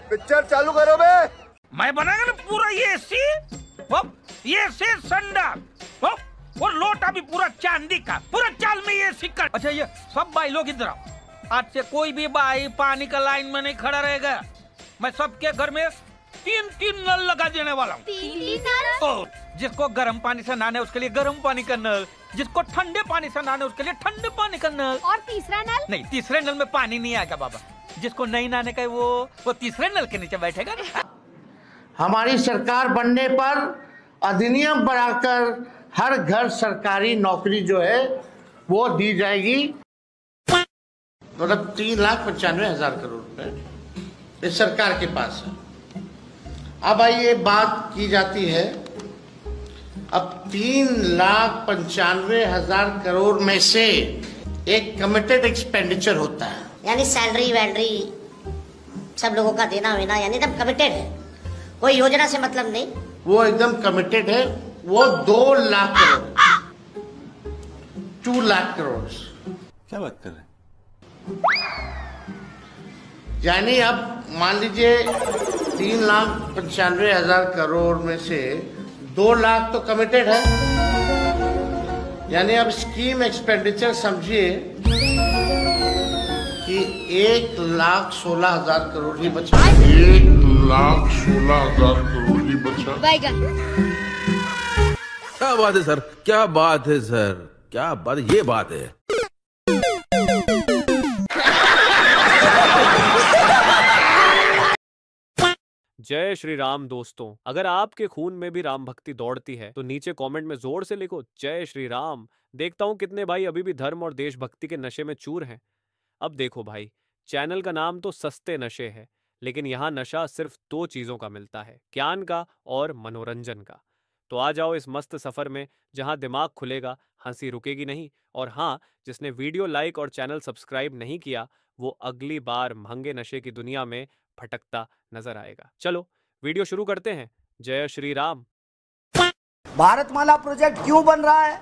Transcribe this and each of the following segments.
Picture चालू करो बे। मैं बनाएगा ना पूरा ये से संडा और लोटा भी पूरा चांदी का, पूरा चाल में ये सिक्का। अच्छा ये सब भाई लोग इधर आओ, आज से कोई भी भाई पानी का लाइन में नहीं खड़ा रहेगा। मैं सबके घर में 3-3 नल लगा देने वाला हूँ। 3 नल? जिसको गर्म पानी से नहाने उसके लिए गर्म पानी का नल, जिसको ठंडे पानी से नहाने उसके लिए ठंडे पानी का नल। और तीसरा नल? नहीं, तीसरे नल में पानी नहीं आएगा बाबा। जिसको नहीं नहाने का वो तीसरे नल के नीचे बैठेगा ना। हमारी सरकार बनने पर अधिनियम बनाकर हर घर सरकारी नौकरी जो है वो दी जाएगी। मतलब 3,95,000 करोड़ रुपए इस सरकार के पास है। अब आइए बात की जाती है, अब 3,95,000 करोड़ में से एक कमिटेड एक्सपेंडिचर होता है, यानी सैलरी वैलरी सब लोगों का देना वेना, यानी एकदम कमिटेड है, कोई योजना से मतलब नहीं, वो एकदम कमिटेड है। वो 2 लाख करोड़, 2 लाख करोड़। क्या बात कर रहे हैं? यानी अब मान लीजिए 3,95,000 करोड़ में से 2 लाख तो कमिटेड है, यानी अब स्कीम एक्सपेंडिचर समझिए कि 1,16,000 करोड़ ही बचा। 1,16,000 करोड़ ही बचा। क्या बात है सर, क्या बात है सर, क्या बात, ये बात है। जय श्री राम दोस्तों, अगर आपके खून में भी राम भक्ति दौड़ती है तो नीचे कमेंट में जोर से लिखो जय श्री राम। देखता हूं कितने भाई अभी भी धर्म और देशभक्ति के नशे में चूर हैं। अब देखो भाई, चैनल का नाम तो सस्ते नशे है, लेकिन यहाँ नशा सिर्फ 2 चीजों का मिलता है, ज्ञान का और मनोरंजन का। तो आ जाओ इस मस्त सफर में जहां दिमाग खुलेगा, हंसी रुकेगी नहीं, और हाँ, जिसने वीडियो लाइक और चैनल सब्सक्राइब नहीं किया वो अगली बार महंगे नशे की दुनिया में भटकता नजर आएगा। चलो वीडियो शुरू करते हैं। जय श्री राम। भारतमाला प्रोजेक्ट क्यों बन रहा है,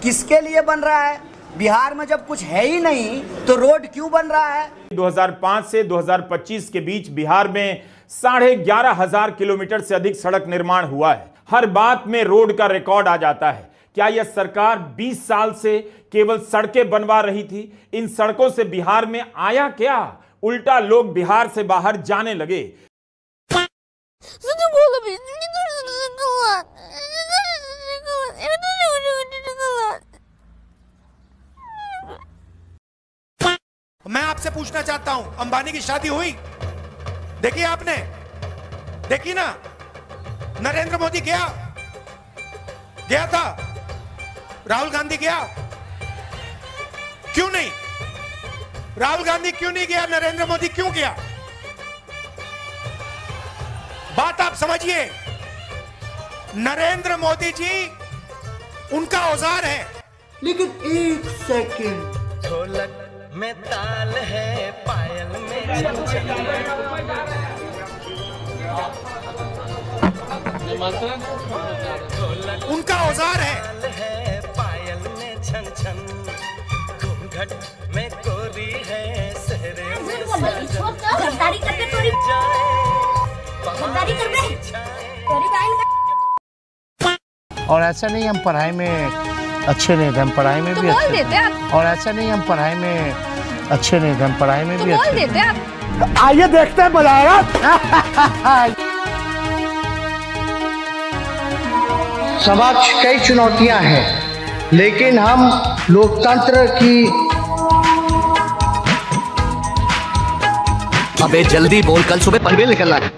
किसके लिए बन रहा है? बिहार में जब कुछ है ही नहीं तो रोड क्यों बन रहा है? 2005 से 2025 के बीच बिहार में 11,500 किलोमीटर से अधिक सड़क निर्माण हुआ है। हर बात में रोड का रिकॉर्ड आ जाता है। क्या यह सरकार 20 साल से केवल सड़कें बनवा रही थी? इन सड़कों से बिहार में आया क्या? उल्टा लोग बिहार से बाहर जाने लगे। मैं आपसे पूछना चाहता हूं, अंबानी की शादी हुई? देखी आपने? देखी ना? नरेंद्र मोदी गया था? राहुल गांधी गया? क्यों नहीं? राहुल गांधी क्यों नहीं गया? नरेंद्र मोदी क्यों गया? बात आप समझिए, नरेंद्र मोदी जी उनका औजार है। लेकिन 1 सेकंड, ढोलक में ताल है, पायल में उनका औजार है, पायल में छन छन, घूंघट में कोरी है, सहरे में गद्दारी करके तोरी और ऐसा नहीं हम पढ़ाई में अच्छे नहीं थे, हम पढ़ाई में भी अच्छे थे। और ऐसा नहीं हम पढ़ाई में अच्छे नहीं थे, हम पढ़ाई में भी अच्छे थे। आइए देखते हैं मजा। समाज कई चुनौतियां हैं, लेकिन हम लोकतंत्र की। अबे जल्दी बोल, कल सुबह पनवेल निकलना है।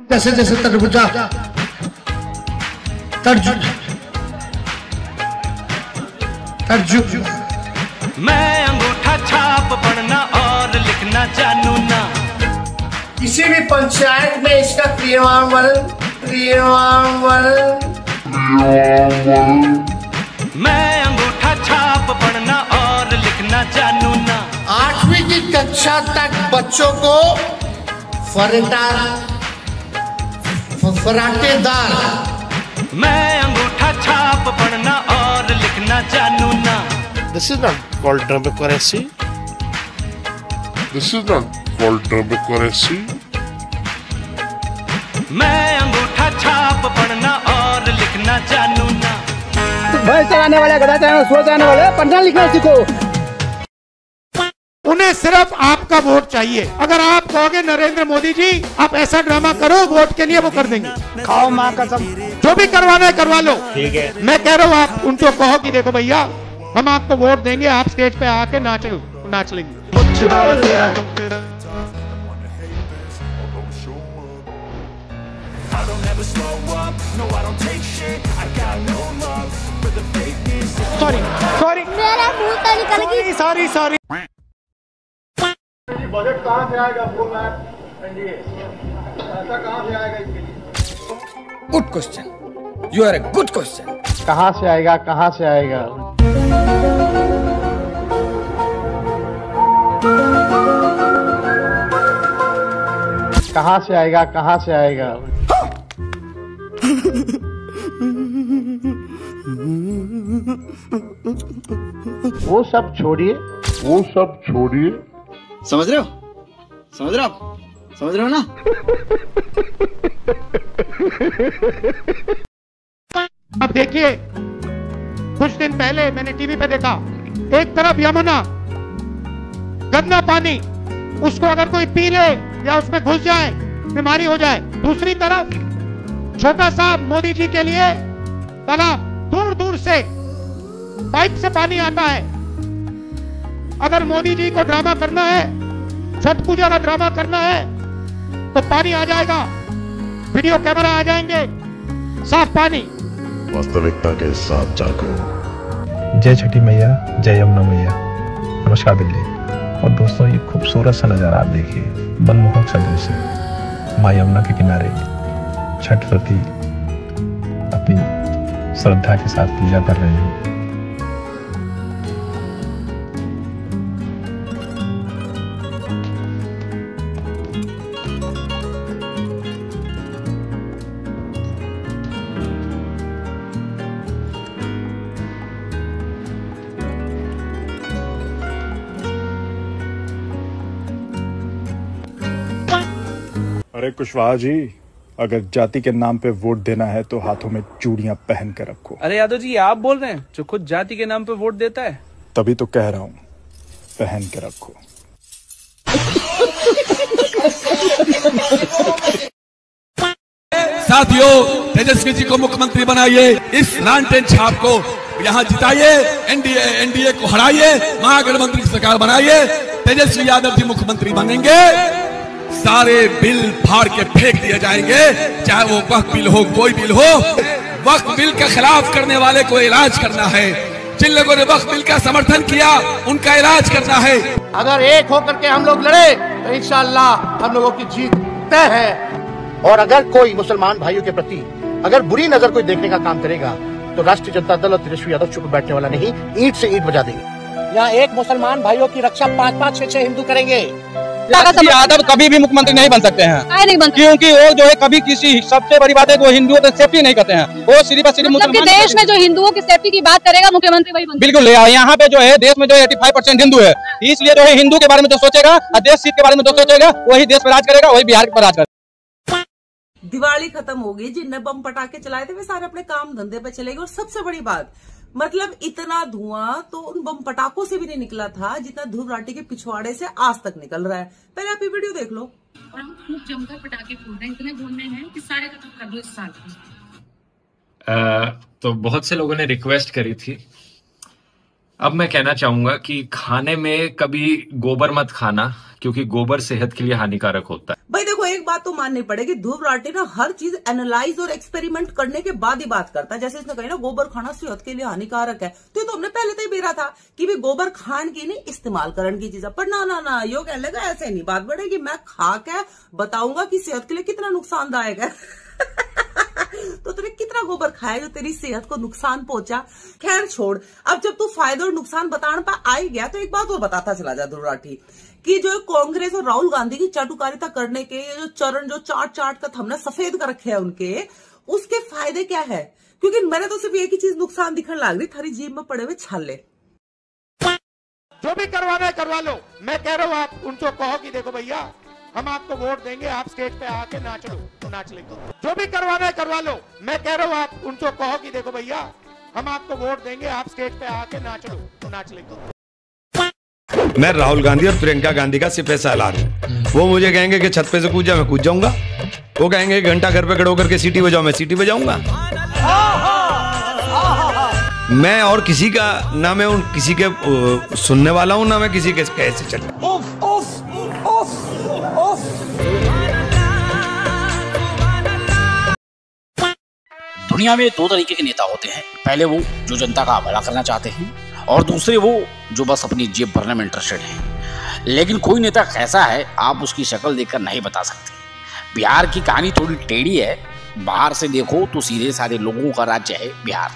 जैसे जैसे तरबूजा तरजू मैं अंगूठा छाप पढ़ना और लिखना जानू ना। किसी भी पंचायत में इसका क्रियान्वयन मैं अंगूठा छाप पढ़ना और लिखना जानू ना। 8वीं की कक्षा तक बच्चों को फराटेदार। मैं अंगूठा छाप पढ़ना और लिखना लिखना जानू ना। This is not called democracy. This is not called democracy. मैं अंगूठा छाप पढ़ना और लिखना जानू ना। भैंस चलाने वाले गधा चलाने सो जाने वाले पढ़ना लिखना सीखो। उन्हें सिर्फ आपका वोट चाहिए। अगर आप कहोगे नरेंद्र मोदी जी आप ऐसा ड्रामा करो वोट के लिए, वो कर देंगे। खाओ माँ कसम। जो भी करवाना है करवा लो। ठीक है। मैं कह रहा हूँ आप उनको कहो कि देखो भैया हम आपको वोट देंगे, आप स्टेज पे आके नाच लेंगे। सॉरी मेरा मुंह तो निकल गई। सॉरी बजट कहाँ से आएगा? 4 लाख एनडीए ऐसा कहाँ से आएगा इसके लिए? Good question, you are a good question. कहाँ से आएगा? कहाँ से आएगा? कहाँ से आएगा? कहाँ से आएगा? वो सब छोड़िए, वो सब छोड़िए। समझ रहे हो ना? अब देखिए कुछ दिन पहले मैंने टीवी पे देखा, एक तरफ यमुना गंदा पानी, उसको अगर कोई पी ले या उसमें घुस जाए बीमारी हो जाए, दूसरी तरफ छोटा सा मोदी जी के लिए तालाब, दूर दूर से पाइप से पानी आता है। अगर मोदी जी को ड्रामा करना है, छठ पूजा का ड्रामा करना है तो पानी आ जाएगा, वीडियो कैमरा आ जाएंगे, साफ पानी। वास्तविकता के साथ जागो। जय छठी मैया, जय यमुना मैया। नमस्कार दिल्ली। और दोस्तों ये खूबसूरत सा नज़ारा आप देखिए, मनमोहक सा दृश्य, माँ यमुना के किनारे छठ व्रती अपनी श्रद्धा के साथ पूजा कर रहे हैं। अरे कुशवाहा जी, अगर जाति के नाम पे वोट देना है तो हाथों में चूड़ियां पहन कर रखो। अरे यादव जी आप बोल रहे हैं जो खुद जाति के नाम पे वोट देता है? तभी तो कह रहा हूँ पहन के रखो। साथियों, तेजस्वी जी को मुख्यमंत्री बनाइए, इस लालटेन छाप को यहाँ जिताइए, एनडीए को हराइए, महागठबंधन की सरकार बनाइए, तेजस्वी यादव जी मुख्यमंत्री बनेंगे, सारे बिल फाड़ के फेंक दिए जाएंगे, चाहे वो वक्फ बिल हो, कोई बिल हो। वक्फ बिल के खिलाफ करने वाले को इलाज करना है, जिन लोगों ने वक्फ बिल का समर्थन किया उनका इलाज करना है। अगर एक होकर के हम लोग लड़े तो इंशाअल्लाह हम लोगों की जीत तय है। और अगर कोई मुसलमान भाइयों के प्रति अगर बुरी नजर कोई देखने का काम करेगा तो राष्ट्रीय जनता दल और तेजस्वी यादव चुप बैठने वाला नहीं, ईंट से ईंट बजा देंगे। यहाँ एक मुसलमान भाइयों की रक्षा 5-5, 6-6 हिंदू करेंगे। यादव कभी भी मुख्यमंत्री नहीं बन सकते हैं, क्योंकि वो जो है कभी किसी, सबसे बड़ी बात है वो हिंदुओं की सेफ्टी नहीं करते हैं, वो सिर्फ मतलब देश में जो हिंदुओं की सेफ्टी की बात करेगा मुख्यमंत्री वही बनता। बिल्कुल, यहाँ पे जो है देश में जो 85% हिंदू है, इसलिए जो है हिंदू के बारे में जो सोचेगा और देश सीट के बारे में जो सोचेगा वही देश पर राज करेगा, वही बिहार पर राज करेगा। दिवाली खत्म हो गई, जिनने बम पटाखे चलाए थे वे सारे अपने काम धंधे पे चले गए। और सबसे बड़ी बात मतलब इतना धुआं तो उन बम पटाखों से भी नहीं निकला था जितना धूप राटी के पिछवाड़े से आज तक निकल रहा है। पहले आप ये वीडियो देख लो। और हम खूब जमकर पटाखे फोड़ रहे हैं, इतने बोलने हैं कि सारे खत्म कर दो इस साल। तो बहुत से लोगों ने रिक्वेस्ट करी थी। अब मैं कहना चाहूंगा कि खाने में कभी गोबर मत खाना, क्योंकि गोबर सेहत के लिए हानिकारक होता है। भाई देखो, एक बात तो माननी पड़ेगी, ध्रुव राठी ना हर चीज एनालाइज और एक्सपेरिमेंट करने के बाद ही बात करता है। जैसे इसने कही ना गोबर खाना सेहत के लिए हानिकारक है, तो ये तो हमने पहले तो ही बेरा था कि भी गोबर खान की नहीं इस्तेमाल करने की चीज है। पर ना यो कहने लगा ऐसे नहीं बात बढ़ेगी, मैं खा के बताऊंगा कि सेहत के लिए कितना नुकसानदायक है। तो तूने कितना गोबर खाया जो तेरी सेहत को नुकसान पहुंचा। खैर छोड़, अब जब तू फायदे और नुकसान बताने पर आ ही गया तो एक बात और बताता चला जा ध्रुव राठी कि जो कांग्रेस और राहुल गांधी की चाटुकारिता करने के ये जो चरण जो चाट का हमने सफेद कर रखे हैं उनके, उसके फायदे क्या है? क्योंकि मैंने तो सिर्फ एक ही चीज नुकसान दिखने लग रही, थारी जेब में पड़े हुए छाले। जो भी करवाना है करवा लो। मैं कह रहा हूँ आप उनको कहो कि देखो भैया हम आपको वोट देंगे, आप स्टेज पे आके नाच लो तो नाच लेंगे। जो भी करवाना है करवा लो। मैं कह रहा हूँ आप उनको कहो कि देखो भैया हम आपको वोट देंगे, आप स्टेज पे आके नाच लो तो नाच लेंगे। मैं राहुल गांधी और प्रियंका गांधी का सिपह सालार हूँ। वो मुझे कहेंगे कि छत पे से कूद जा, मैं कूद जाऊंगा। वो कहेंगे घंटा घर पे खड़े होकर के सीटी बजाओ, मैं सीटी बजाऊंगा। मैं और किसी का ना मैं उन किसी के सुनने वाला हूँ, ना मैं किसी के कैसे चल। दुनिया में दो तरीके के नेता होते हैं, पहले वो जो जनता का भला करना चाहते हैं और दूसरे वो जो बस अपनी जेब भरने में इंटरेस्टेड है। लेकिन कोई नेता कैसा है आप उसकी शक्ल देखकर नहीं बता सकते। बिहार की कहानी थोड़ी टेढ़ी है। बाहर से देखो तो सीधे साधे लोगों का राज्य है बिहार,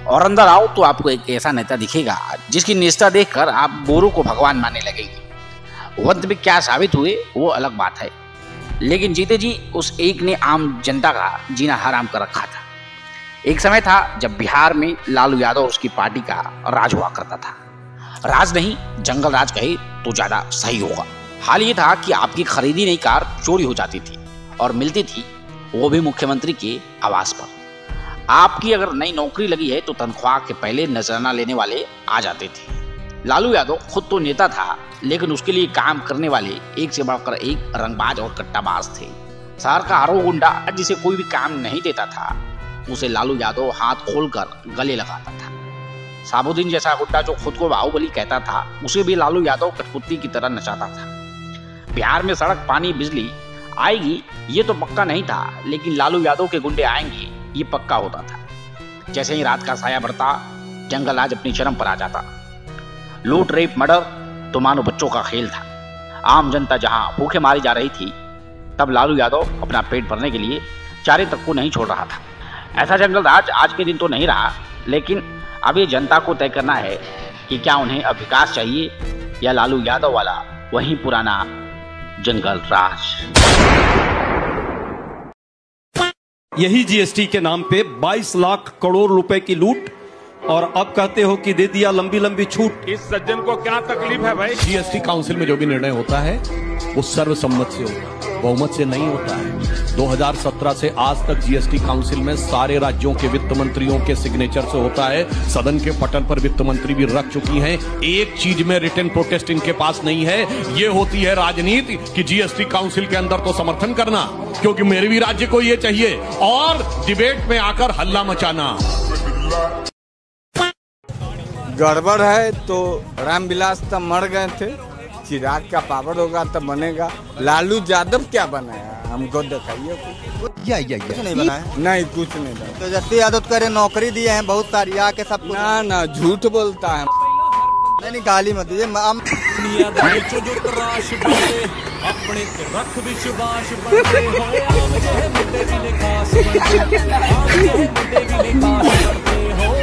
और अंदर आओ तो आपको एक ऐसा नेता दिखेगा जिसकी निष्ठा देखकर आप गोरों को भगवान मानने लगेंगे। अंत में क्या साबित हुए वो अलग बात है, लेकिन जीते जी उस एक ने आम जनता का जीना हराम कर रखा था। एक समय था जब बिहार में लालू यादव और उसकी पार्टी का राज हुआ करता था। राज नहीं, जंगल राज कहे तो ज्यादा सही होगा। हाल ये था कि आपकी खरीदी नई कार चोरी हो जाती थी और मिलती थी वो भी मुख्यमंत्री के आवास पर। आपकी अगर नई नौकरी लगी है तो तनख्वाह के पहले नजराना लेने वाले आ जाते थे। लालू यादव खुद तो नेता था, लेकिन उसके लिए काम करने वाले एक से बढ़कर एक रंगबाज और कट्टाबाज थे। शहर का हर गुंडा जिसे कोई भी काम नहीं देता था उसे लालू यादव हाथ खोलकर गले लगाता था। साबुद्दीन जैसा गुंडा जो खुद को बाहुबली कहता था उसे भी लालू यादव कठपुतली की तरह नचाता था। बिहार में सड़क, पानी, बिजली आएगी ये तो पक्का नहीं था, लेकिन लालू यादव के गुंडे आएंगे ये पक्का होता था। जैसे ही रात का साया बढ़ता जंगल राज अपनी चरम पर आ जाता। लूट, रेप, मर्डर तो मानो बच्चों का खेल था। आम जनता जहां भूखे मारी जा रही थी तब लालू यादव अपना पेट भरने के लिए चारे तक को नहीं छोड़ रहा था। ऐसा जंगल राज आज के दिन तो नहीं रहा, लेकिन अब ये जनता को तय करना है कि क्या उन्हें अब विकास चाहिए या लालू यादव वाला वही पुराना जंगल राज। यही जीएसटी के नाम पे 22 लाख करोड़ रुपए की लूट, और अब कहते हो कि दे दिया लंबी लंबी छूट। इस सज्जन को क्या तकलीफ है भाई? जीएसटी काउंसिल में जो भी निर्णय होता है वो सर्वसम्मत से होता है, बहुमत से नहीं होता है। 2017 से आज तक जीएसटी काउंसिल में सारे राज्यों के वित्त मंत्रियों के सिग्नेचर से होता है। सदन के पटल पर वित्त मंत्री भी रख चुकी हैं। एक चीज में रिटन प्रोटेस्ट इनके पास नहीं है, ये होती है राजनीति कि जीएसटी काउंसिल के अंदर तो समर्थन करना क्योंकि मेरे भी राज्य को ये चाहिए, और डिबेट में आकर हल्ला मचाना। गड़बड़ है तो रामविलास तब मर गए थे, चिराग का पावर होगा तब बनेगा। लालू यादव क्या बनाया हमको दिखाइए। कुछ नहीं बनाया। नहीं कुछ नहीं बनाया। तो जस्ती यादव करे नौकरी दिए हैं बहुत सारी आके सब कुछ। ना झूठ बोलता है। नहीं गाली मत दीजिए। अपने रख विश्वास